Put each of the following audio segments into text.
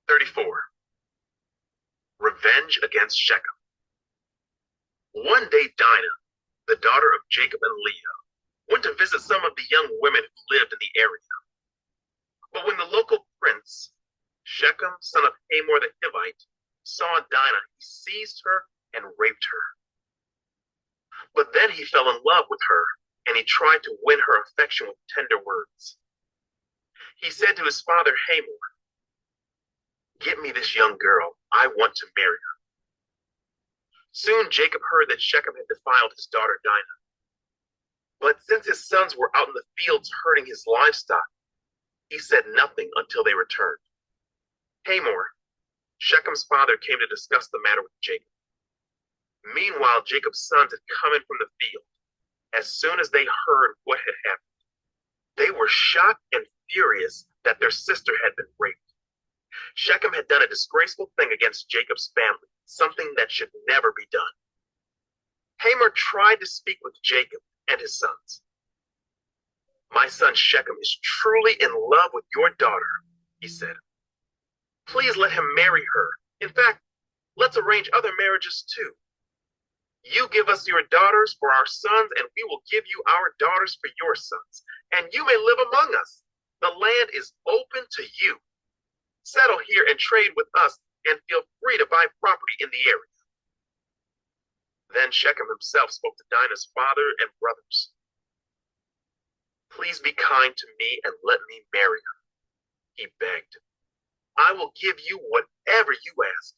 34. Revenge against Shechem. One day Dinah, the daughter of Jacob and Leah, went to visit some of the young women who lived in the area. But when the local prince, Shechem, son of Hamor the Hivite, saw Dinah, he seized her and raped her. But then he fell in love with her, and he tried to win her affection with tender words. He said to his father Hamor, "Get me this young girl. I want to marry her." Soon Jacob heard that Shechem had defiled his daughter Dinah. But since his sons were out in the fields herding his livestock, he said nothing until they returned. Hamor, Shechem's father, came to discuss the matter with Jacob. Meanwhile, Jacob's sons had come in from the field. As soon as they heard what had happened, they were shocked and furious that their sister had been raped. Shechem had done a disgraceful thing against Jacob's family, something that should never be done. Hamor tried to speak with Jacob and his sons. "My son Shechem is truly in love with your daughter," he said. "Please let him marry her. In fact, let's arrange other marriages too. You give us your daughters for our sons, and we will give you our daughters for your sons. And you may live among us. The land is open to you. Settle here and trade with us, and feel free to buy property in the area." Then Shechem himself spoke to Dinah's father and brothers. "Please be kind to me and let me marry her," he begged. "I will give you whatever you ask.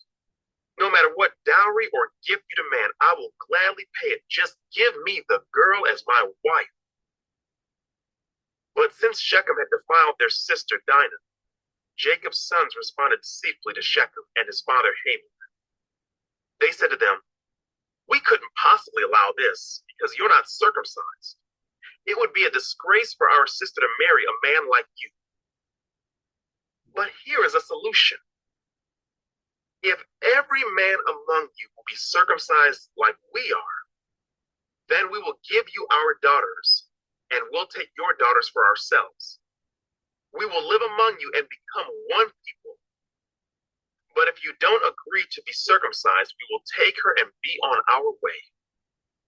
No matter what dowry or gift you demand, I will gladly pay it. Just give me the girl as my wife." But since Shechem had defiled their sister Dinah, Jacob's sons responded deceitfully to Shechem and his father Hamor. They said to them, "We couldn't possibly allow this because you're not circumcised. It would be a disgrace for our sister to marry a man like you. But here is a solution. If every man among you will be circumcised like we are, then we will give you our daughters, and we'll take your daughters for ourselves. We will live among you and become one people. But if you don't agree to be circumcised, we will take her and be on our way."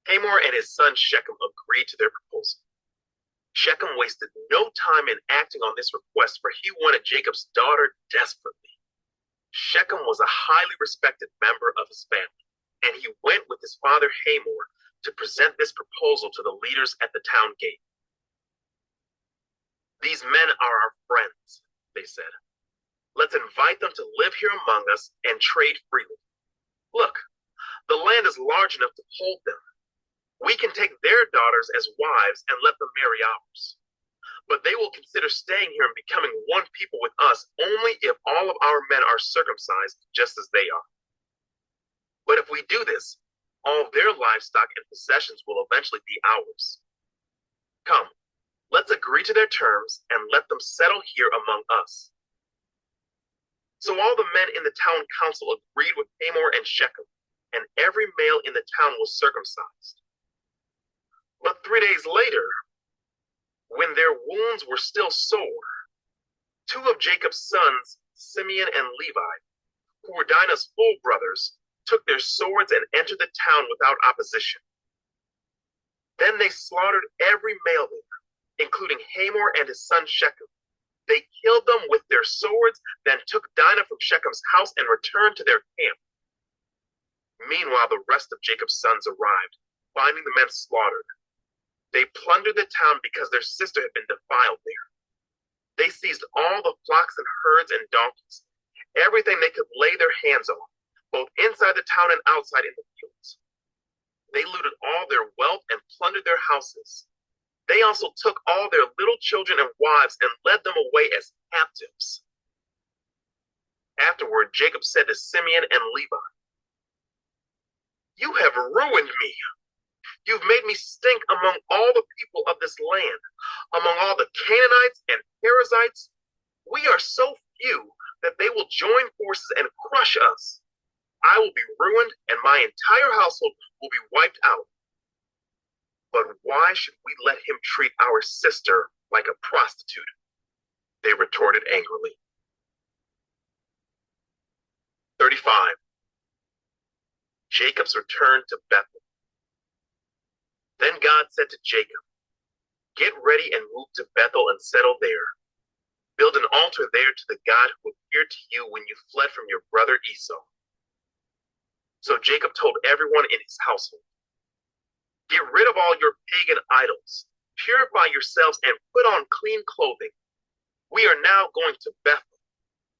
Hamor and his son Shechem agreed to their proposal. Shechem wasted no time in acting on this request, for he wanted Jacob's daughter desperately. Shechem was a highly respected member of his family, and he went with his father Hamor to present this proposal to the leaders at the town gate. "These men are our friends," they said. "Let's invite them to live here among us and trade freely. Look, the land is large enough to hold them. We can take their daughters as wives and let them marry ours. But they will consider staying here and becoming one people with us only if all of our men are circumcised just as they are. But if we do this, all their livestock and possessions will eventually be ours. Come, let's agree to their terms and let them settle here among us." So all the men in the town council agreed with Hamor and Shechem, and every male in the town was circumcised. But 3 days later, when their wounds were still sore, two of Jacob's sons, Simeon and Levi, who were Dinah's full brothers, took their swords and entered the town without opposition. Then they slaughtered every male there, including Hamor and his son Shechem. They killed them with their swords, then took Dinah from Shechem's house and returned to their camp. Meanwhile, the rest of Jacob's sons arrived, finding the men slaughtered. They plundered the town because their sister had been defiled there. They seized all the flocks and herds and donkeys, everything they could lay their hands on, both inside the town and outside in the fields. They looted all their wealth and plundered their houses. They also took all their little children and wives and led them away as captives. Afterward, Jacob said to Simeon and Levi, "You have ruined me. You've made me stink among all the people of this land, among all the Canaanites and Perizzites. We are so few that they will join forces and crush us. I will be ruined, and my entire household will be wiped out. But why should we let him treat our sister like a prostitute?" They retorted angrily. 35. Jacob's return to Bethel. Then God said to Jacob, "Get ready and move to Bethel and settle there. Build an altar there to the God who appeared to you when you fled from your brother Esau." So Jacob told everyone in his household, "Get rid of all your pagan idols, purify yourselves, and put on clean clothing. We are now going to Bethel,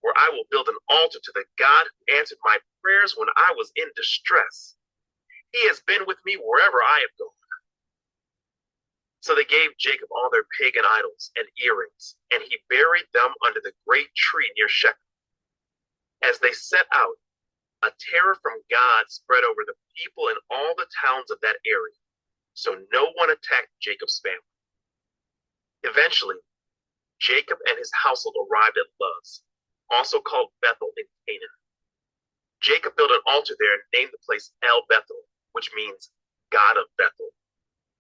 where I will build an altar to the God who answered my prayers when I was in distress. He has been with me wherever I have gone." So they gave Jacob all their pagan idols and earrings, and he buried them under the great tree near Shechem. As they set out, a terror from God spread over the people in all the towns of that area, so no one attacked Jacob's family. Eventually, Jacob and his household arrived at Luz, also called Bethel in Canaan. Jacob built an altar there and named the place El Bethel, which means God of Bethel,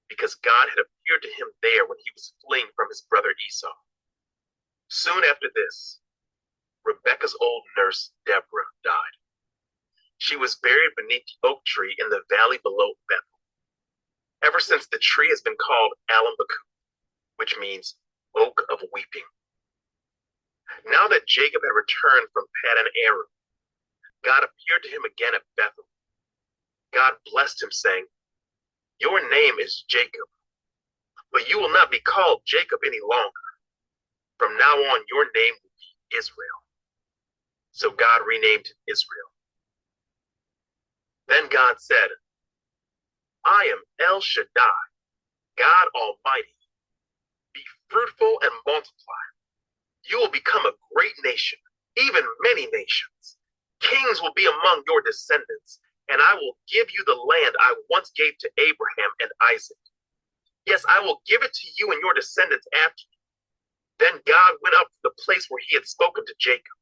because God had appeared to him there when he was fleeing from his brother Esau. Soon after this, Rebekah's old nurse, Deborah, died. She was buried beneath the oak tree in the valley below Bethel. Ever since, the tree has been called Alam-Bakut, which means oak of weeping. Now that Jacob had returned from Paddan Aram, God appeared to him again at Bethel. God blessed him, saying, "Your name is Jacob, but you will not be called Jacob any longer. From now on, your name will be Israel." So God renamed him Israel. Then God said, "I am El Shaddai, God Almighty. Be fruitful and multiply. You will become a great nation, even many nations. Kings will be among your descendants, and I will give you the land I once gave to Abraham and Isaac. Yes, I will give it to you and your descendants after you." Then God went up to the place where he had spoken to Jacob.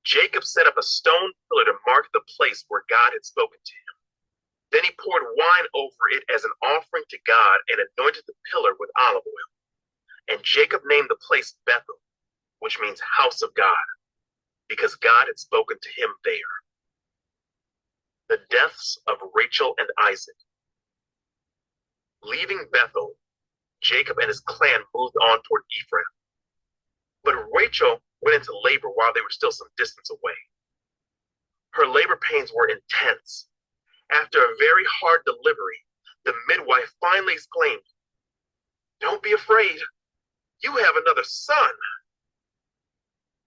Jacob set up a stone pillar to mark the place where God had spoken to him. Then he poured wine over it as an offering to God and anointed the pillar with olive oil. And Jacob named the place Bethel, which means house of God, because God had spoken to him there. The deaths of Rachel and Isaac. Leaving Bethel, Jacob and his clan moved on toward Ephraim. But Rachel went into labor while they were still some distance away. Her labor pains were intense. After a very hard delivery, the midwife finally exclaimed, "Don't be afraid. You have another son."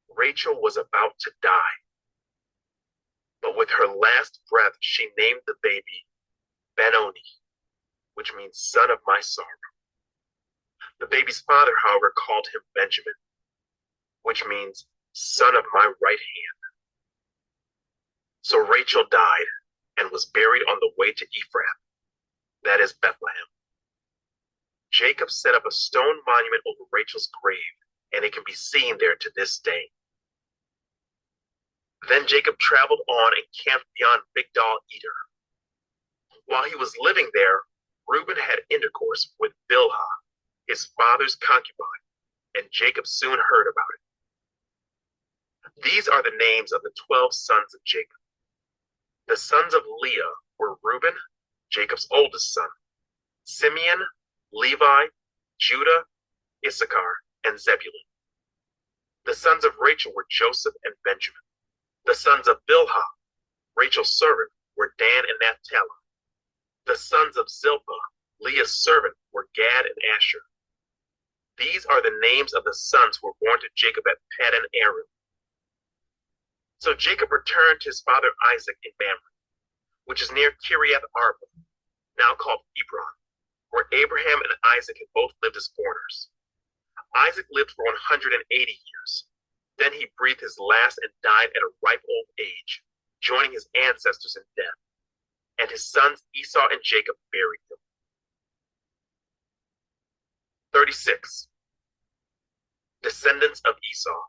Rachel was about to die. But with her last breath, she named the baby Benoni, which means son of my sorrow. The baby's father, however, called him Benjamin, which means son of my right hand. So Rachel died and was buried on the way to Ephraim, that is Bethlehem. Jacob set up a stone monument over Rachel's grave, and it can be seen there to this day. Then Jacob traveled on and camped beyond Migdal Eder. While he was living there, Reuben had intercourse with Bilhah, his father's concubine, and Jacob soon heard about it. These are the names of the 12 sons of Jacob. The sons of Leah were Reuben, Jacob's oldest son, Simeon, Levi, Judah, Issachar, and Zebulun. The sons of Rachel were Joseph and Benjamin. The sons of Bilhah, Rachel's servant, were Dan and Naphtali. The sons of Zilpah, Leah's servant, were Gad and Asher. These are the names of the sons who were born to Jacob at Paddan Aram. So Jacob returned to his father Isaac in Mamre, which is near Kiriath Arba, now called Hebron, where Abraham and Isaac had both lived as foreigners. Isaac lived for 180 years. Then he breathed his last and died at a ripe old age, joining his ancestors in death. And his sons Esau and Jacob buried him. 36. Descendants of Esau.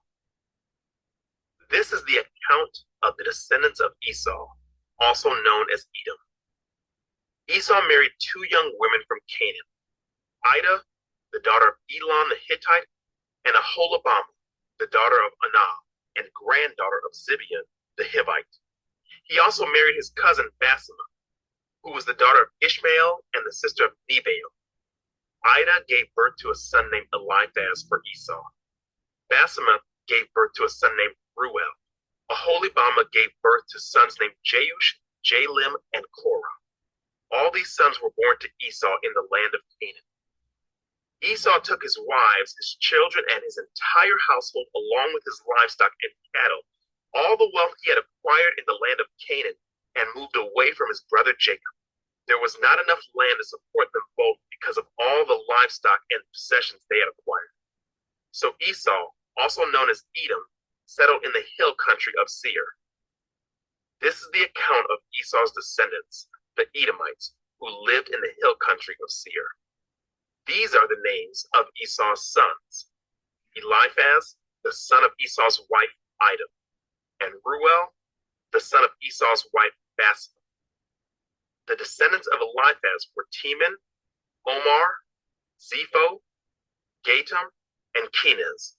This is the account of the descendants of Esau, also known as Edom. Esau married 2 young women from Canaan, Ida, the daughter of Elon the Hittite, and Aholibamah, the daughter of Anah, and granddaughter of Zibeon the Hivite. He also married his cousin Basemath, who was the daughter of Ishmael and the sister of Nebael. Ida gave birth to a son named Eliphaz for Esau. Basemath gave birth to a son named Ruel. Aholibama gave birth to sons named Jeush, Jalim, and Korah. All these sons were born to Esau in the land of Canaan. Esau took his wives, his children, and his entire household, along with his livestock and cattle, all the wealth he had acquired in the land of Canaan, and moved away from his brother Jacob. There was not enough land to support them both because of all the livestock and possessions they had acquired. So Esau, also known as Edom, settled in the hill country of Seir. This is the account of Esau's descendants, the Edomites, who lived in the hill country of Seir. These are the names of Esau's sons: Eliphaz, the son of Esau's wife Ida, and Ruel, the son of Esau's wife Basemath. The descendants of Eliphaz were Teman, Omar, Zepho, Gatam, and Kenaz.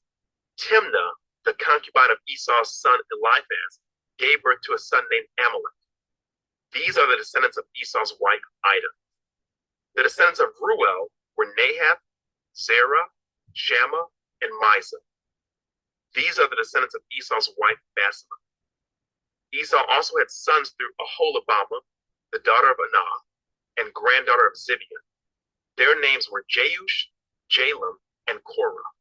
Timnah, the concubine of Esau's son Eliphaz, gave birth to a son named Amalek. These are the descendants of Esau's wife Ida. The descendants of Ruel were Nahath, Zerah, Shammah, and Mizah. These are the descendants of Esau's wife Basemath. Esau also had sons through Aholibama, the daughter of Anah, and granddaughter of Zibeon. Their names were Jeush, Jalim, and Korah.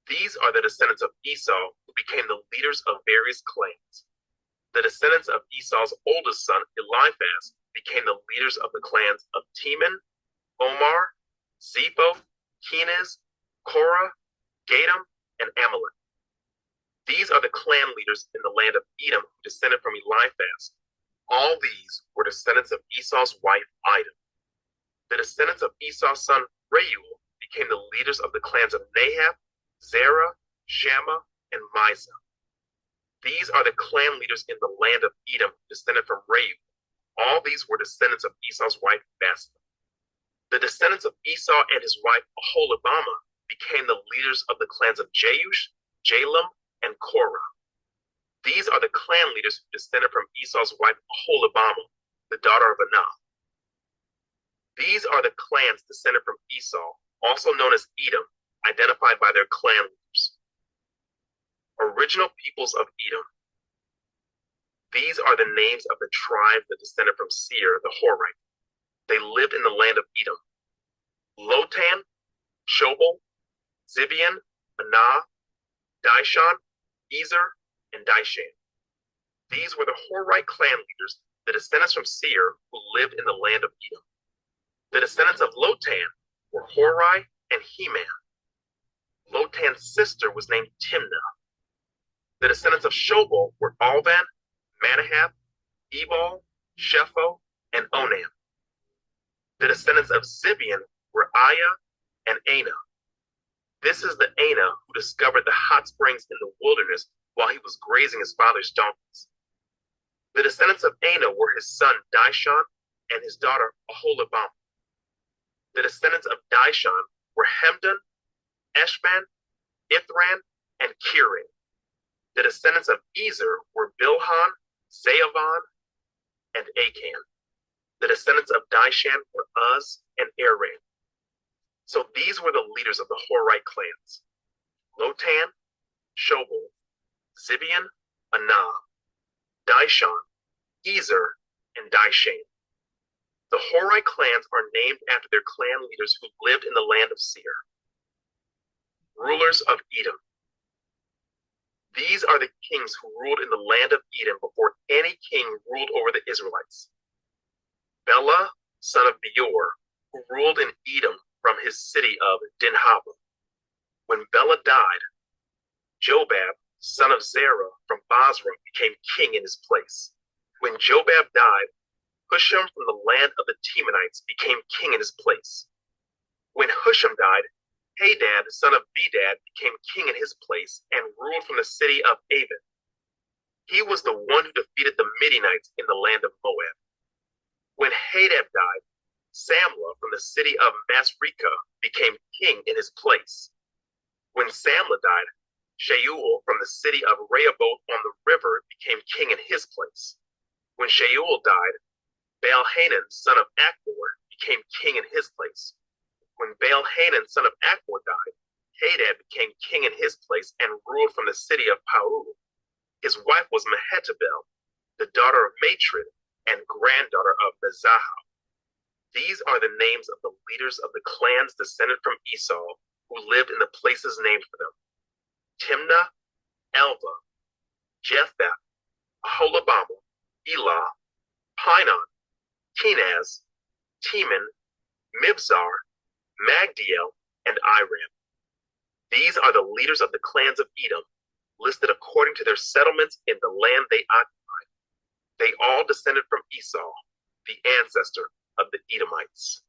These are the descendants of Esau who became the leaders of various clans. The descendants of Esau's oldest son, Eliphaz, became the leaders of the clans of Teman, Omar, Zepho, Kenaz, Korah, Gatam, and Amalek. These are the clan leaders in the land of Edom who descended from Eliphaz. All these were descendants of Esau's wife Ida. The descendants of Esau's son Reuel became the leaders of the clans of Nahath, Zerah, Shammah, and Mizah. These are the clan leaders in the land of Edom who descended from Reuel. All these were descendants of Esau's wife Basemath. The descendants of Esau and his wife Aholibama became the leaders of the clans of Jeush, Jalim, and Korah. These are the clan leaders who descended from Esau's wife Aholibama, the daughter of Anah. These are the clans descended from Esau, also known as Edom, identified by their clan leaders. Original peoples of Edom. These are the names of the tribes that descended from Seir, the Horite. They lived in the land of Edom: Lotan, Shobal, Zibeon, Anah, Dishon, Ezer, and Dishan. These were the Horite clan leaders, the descendants from Seir who lived in the land of Edom. The descendants of Lotan were Hori and Heman. Lotan's sister was named Timnah. The descendants of Shobal were Alvan, Manahath, Ebal, Shepho, and Onam. The descendants of Zibeon were Aya and Anah. This is the Anah who discovered the hot springs in the wilderness while he was grazing his father's donkeys. The descendants of Anah were his son Dishon and his daughter Aholibama. The descendants of Dishon were Hemdan, Eshban, Ithran, and Kirin. The descendants of Ezer were Bilhan, Zaavan, and Achan. The descendants of Dishan were Uz and Aran. So these were the leaders of the Horite clans: Lotan, Shobal, Zibeon, Anah, Dishon, Ezer, and Dishan. The Horite clans are named after their clan leaders who lived in the land of Seir. Rulers of Edom. These are the kings who ruled in the land of Edom before any king ruled over the Israelites. Bela, son of Beor, who ruled in Edom from his city of Dinhaba. When Bela died, Jobab, son of Zerah from Basra, became king in his place. When Jobab died, Husham from the land of the Temanites became king in his place. When Husham died, Hadad, son of Bedad, became king in his place and ruled from the city of Avon. He was the one who defeated the Midianites in the land of Moab. When Hadad died, Samlah from the city of Masrekah became king in his place. When Samlah died, Shaul from the city of Rehoboth on the river became king in his place. When Shaul died, Baal-Hanan, son of Achbor, became king in his place. When Baal-Hanan, son of Achbor, died, Hadad became king in his place and ruled from the city of Pau. His wife was Mehetabel, the daughter of Matred and granddaughter of Mezahab. These are the names of the leaders of the clans descended from Esau who lived in the places named for them: Timnah, Alva, Jephthah, Aholibamah, Elah, Pinon, Kenaz, Teman, Mibzar, Magdiel, and Iram. These are the leaders of the clans of Edom, listed according to their settlements in the land they occupied. They all descended from Esau, the ancestor of the Edomites.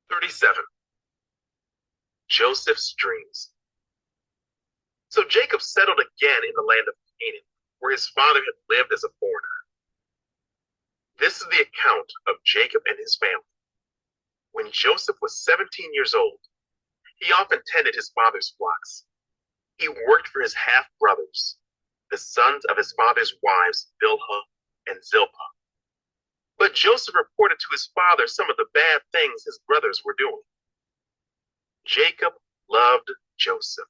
"37. Joseph's dreams. So Jacob settled again in the land of Canaan, where his father had lived as a foreigner. This is the account of Jacob and his family. When Joseph was 17 years old, he often tended his father's flocks. He worked for his half-brothers, the sons of his father's wives, Bilhah and Zilpah. But Joseph reported to his father some of the bad things his brothers were doing. Jacob loved Joseph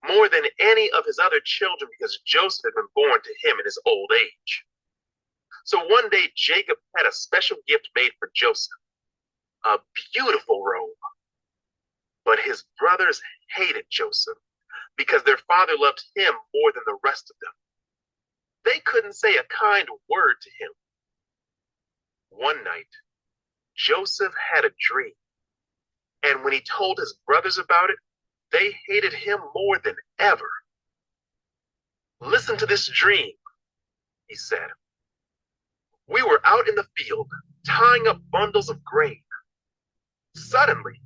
more than any of his other children because Joseph had been born to him in his old age. So one day Jacob had a special gift made for Joseph, a beautiful robe. But his brothers hated Joseph because their father loved him more than the rest of them. They couldn't say a kind word to him. One night, Joseph had a dream, and when he told his brothers about it, they hated him more than ever. "Listen to this dream," he said. "We were out in the field, tying up bundles of grain. Suddenly,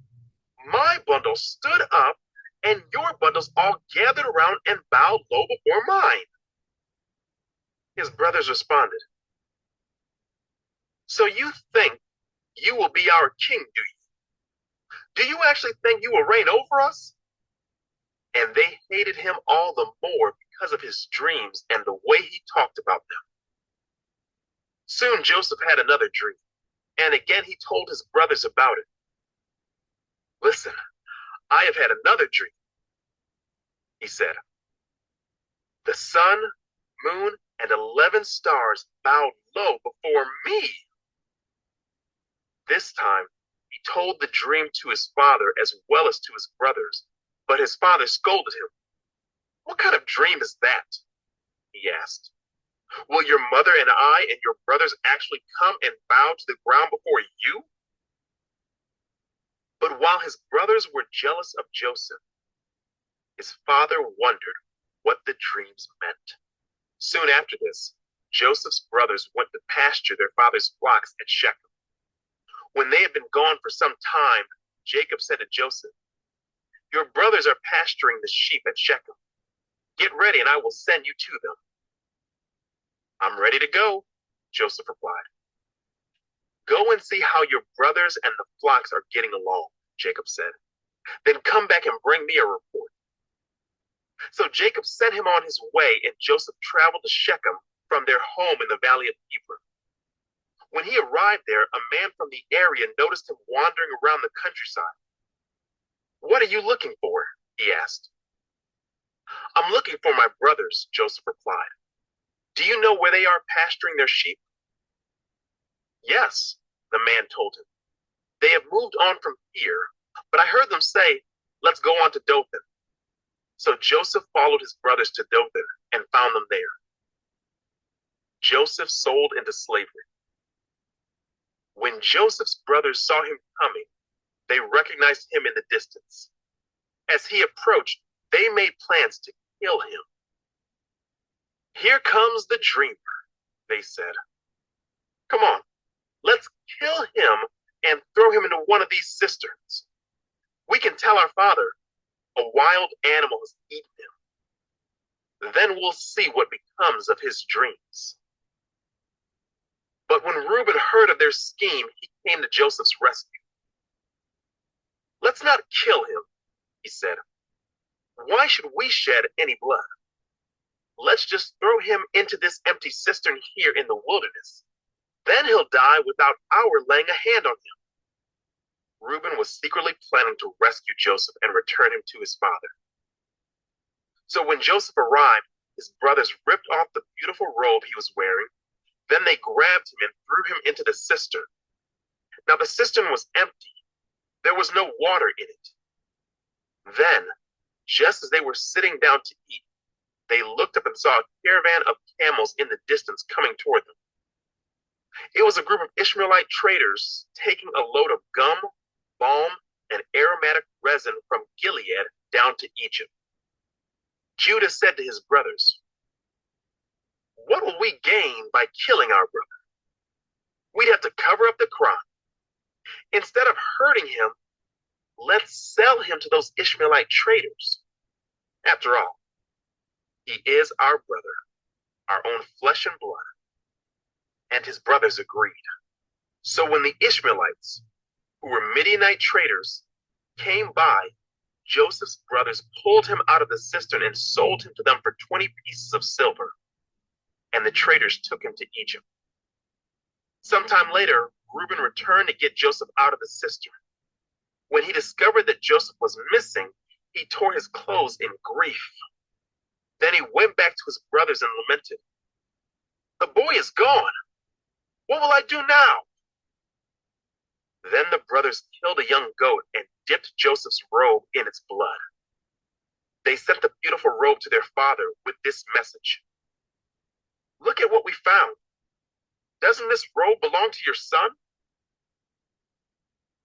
my bundle stood up, and your bundles all gathered around and bowed low before mine." His brothers responded, "So you think you will be our king, do you? Do you actually think you will reign over us?" And they hated him all the more because of his dreams and the way he talked about them. Soon Joseph had another dream, and again he told his brothers about it. "Listen, I have had another dream," he said. "The sun, moon, and 11 stars bowed low before me." This time, he told the dream to his father as well as to his brothers, but his father scolded him. "What kind of dream is that?" he asked. "Will your mother and I and your brothers actually come and bow to the ground before you?" But while his brothers were jealous of Joseph, his father wondered what the dreams meant. Soon after this, Joseph's brothers went to pasture their father's flocks at Shechem. When they had been gone for some time, Jacob said to Joseph, "Your brothers are pasturing the sheep at Shechem. Get ready and I will send you to them." "I'm ready to go," Joseph replied. "Go and see how your brothers and the flocks are getting along," Jacob said. "Then come back and bring me a report." So Jacob sent him on his way, and Joseph traveled to Shechem from their home in the valley of Hebron. When he arrived there, a man from the area noticed him wandering around the countryside. "What are you looking for?" he asked. "I'm looking for my brothers," Joseph replied. "Do you know where they are pasturing their sheep?" "Yes," the man told him. "They have moved on from here, but I heard them say, 'Let's go on to Dothan.'" So Joseph followed his brothers to Dothan and found them there. Joseph sold into slavery. When Joseph's brothers saw him coming, they recognized him in the distance. As he approached, they made plans to kill him. "Here comes the dreamer," they said. "Come on, Let's kill him and throw him into one of these cisterns. We can tell our father, a wild animal has eaten him. Then we'll see what becomes of his dreams." But when Reuben heard of their scheme, he came to Joseph's rescue. "Let's not kill him," he said. "Why should we shed any blood? Let's just throw him into this empty cistern here in the wilderness. Then he'll die without our laying a hand on him." Reuben was secretly planning to rescue Joseph and return him to his father. So when Joseph arrived, his brothers ripped off the beautiful robe he was wearing. Then they grabbed him and threw him into the cistern. Now the cistern was empty. There was no water in it. Then, just as they were sitting down to eat, they looked up and saw a caravan of camels in the distance coming toward them. It was a group of Ishmaelite traders taking a load of gum, balm, and aromatic resin from Gilead down to Egypt. Judah said to his brothers, "What will we gain by killing our brother? We'd have to cover up the crime. Instead of hurting him, let's sell him to those Ishmaelite traders. After all, he is our brother, our own flesh and blood." And his brothers agreed. So when the Ishmaelites, who were Midianite traders, came by, Joseph's brothers pulled him out of the cistern and sold him to them for 20 pieces of silver. And the traders took him to Egypt. Sometime later, Reuben returned to get Joseph out of the cistern. When he discovered that Joseph was missing, he tore his clothes in grief. Then he went back to his brothers and lamented, "The boy is gone. What will I do now?" Then the brothers killed a young goat and dipped Joseph's robe in its blood. They sent the beautiful robe to their father with this message: "Look at what we found. Doesn't this robe belong to your son?"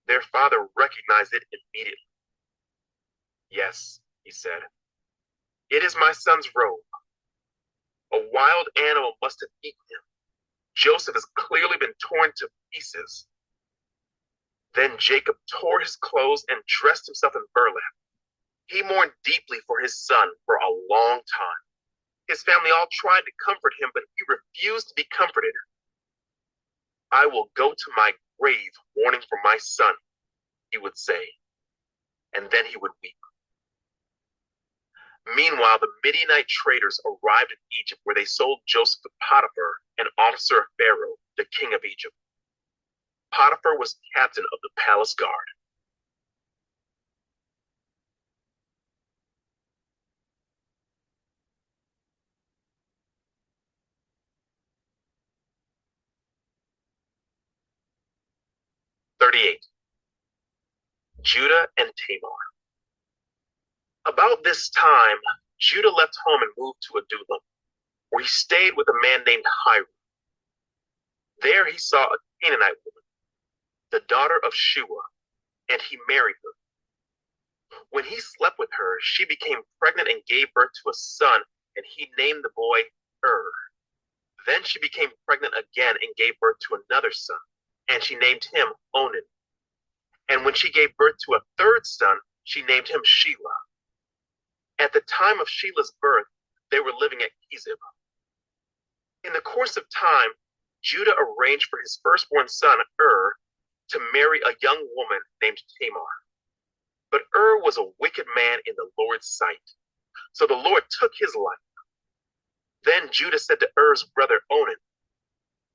Their father recognized it immediately. "Yes," he said, "it is my son's robe. A wild animal must have eaten him. Joseph has clearly been torn to pieces." Then Jacob tore his clothes and dressed himself in burlap. He mourned deeply for his son for a long time. His family all tried to comfort him, but he refused to be comforted. "I will go to my grave mourning for my son," he would say, and then he would weep. Meanwhile, the Midianite traders arrived in Egypt, where they sold Joseph to Potiphar, an officer of Pharaoh, the king of Egypt. Potiphar was captain of the palace guard. Judah and Tamar. About this time, Judah left home and moved to Adullam, where he stayed with a man named Hiram. There he saw a Canaanite woman, the daughter of Shua, and he married her. When he slept with her, she became pregnant and gave birth to a son, and he named the boy Then she became pregnant again and gave birth to another son, and she named him Onan. And when she gave birth to a third son, she named him Shelah. At the time of Shelah's birth, they were living at Kezib. In the course of time, Judah arranged for his firstborn son, to marry a young woman named Tamar. But was a wicked man in the Lord's sight, so the Lord took his life. Then Judah said to brother Onan,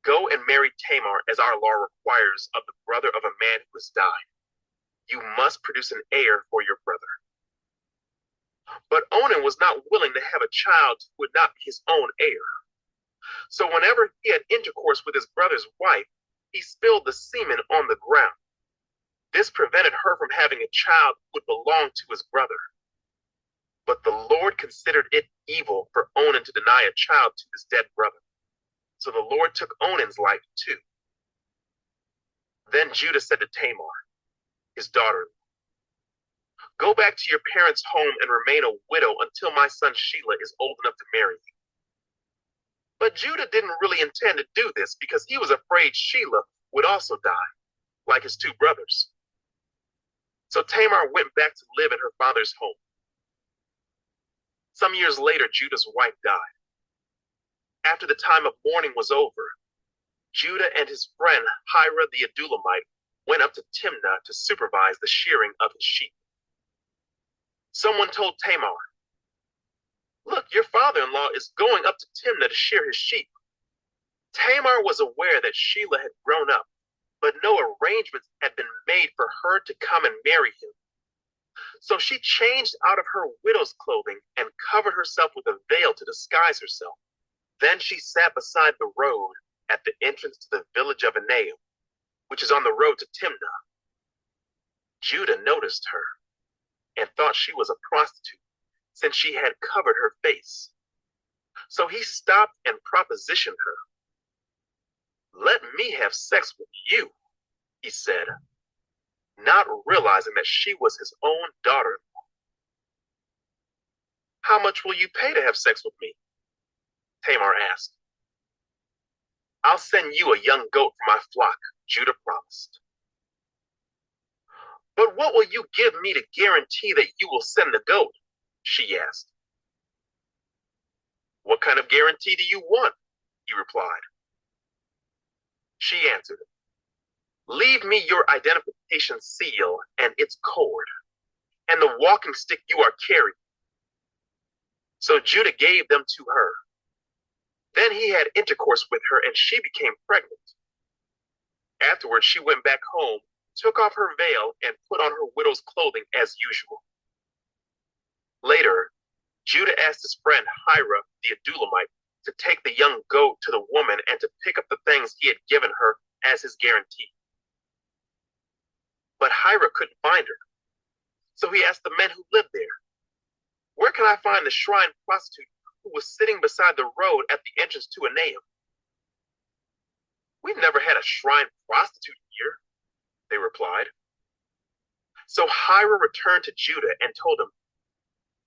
"Go and marry Tamar, as our law requires of the brother of a man who has died. You must produce an heir for your brother." But Onan was not willing to have a child who would not be his own heir. So whenever he had intercourse with his brother's wife, he spilled the semen on the ground. This prevented her from having a child who would belong to his brother. But the Lord considered it evil for Onan to deny a child to his dead brother. So the Lord took Onan's life too. Then Judah said to Tamar, his daughter, "Go back to your parents' home and remain a widow until my son Shelah is old enough to marry you." But Judah didn't really intend to do this because he was afraid Shelah would also die, like his two brothers. So Tamar went back to live in her father's home. Some years later, Judah's wife died. After the time of mourning was over, Judah and his friend Hira the Adullamite went up to Timnah to supervise the shearing of his sheep. Someone told Tamar, "Look, your father-in-law is going up to Timnah to shear his sheep." Tamar was aware that Shelah had grown up, but no arrangements had been made for her to come and marry him. So she changed out of her widow's clothing and covered herself with a veil to disguise herself. Then she sat beside the road at the entrance to the village of Enaim, which is on the road to Timnah. Judah noticed her and thought she was a prostitute, since she had covered her face. So he stopped and propositioned her. "Let me have sex with you," he said, not realizing that she was his own daughter-in-law. "How much will you pay to have sex with me?" Tamar asked. "I'll send you a young goat for my flock," Judah promised. "But what will you give me to guarantee that you will send the goat?" she asked. "What kind of guarantee do you want?" he replied. She answered, "Leave me your identification seal and its cord, and the walking stick you are carrying." So Judah gave them to her. Then he had intercourse with her, and she became pregnant. Afterwards, she went back home, took off her veil, and put on her widow's clothing as usual. Later, Judah asked his friend Hira the Adullamite to take the young goat to the woman and to pick up the things he had given her as his guarantee. But Hira couldn't find her. So he asked the men who lived there, "Where can I find the shrine prostitute who was sitting beside the road at the entrance to Enaim?" "We've never had a shrine prostitute here," they replied. So Hira returned to Judah and told him,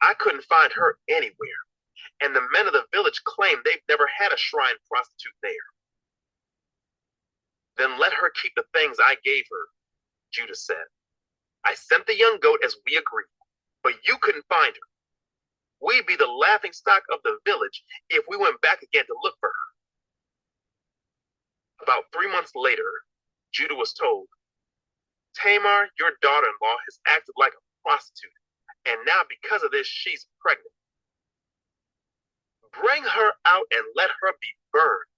"I couldn't find her anywhere, and the men of the village claim they've never had a shrine prostitute there." "Then let her keep the things I gave her," Judah said. "I sent the young goat as we agreed, but you couldn't find her. We'd be the laughingstock of the village if we went back again to look for her." About 3 months later, Judah was told, "Tamar, your daughter-in-law, has acted like a prostitute, and now because of this, she's pregnant. Bring her out and let her be burned,"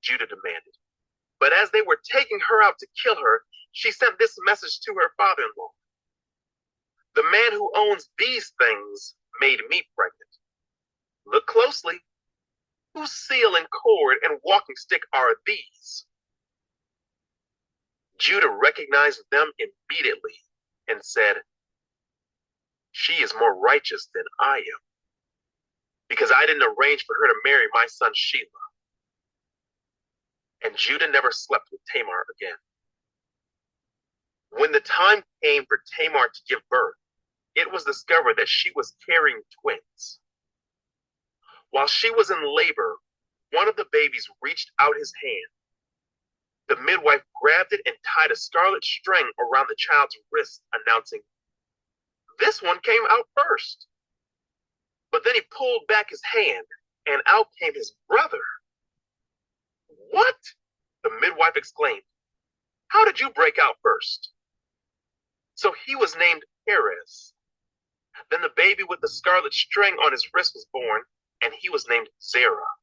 Judah demanded. But as they were taking her out to kill her, she sent this message to her father-in-law: "The man who owns these things made me pregnant. Look closely. Whose seal and cord and walking stick are these?" Judah recognized them immediately and said, "She is more righteous than I am, because I didn't arrange for her to marry my son Shelah." And Judah never slept with Tamar again. When the time came for Tamar to give birth, it was discovered that she was carrying twins. While she was in labor, one of the babies reached out his hand. The midwife grabbed it and tied a scarlet string around the child's wrist, announcing, "This one came out first." But then he pulled back his hand, and out came his brother. "What?" the midwife exclaimed. "How did you break out first?" So he was named Perez. Then the baby with the scarlet string on his wrist was born, and he was named Zerah.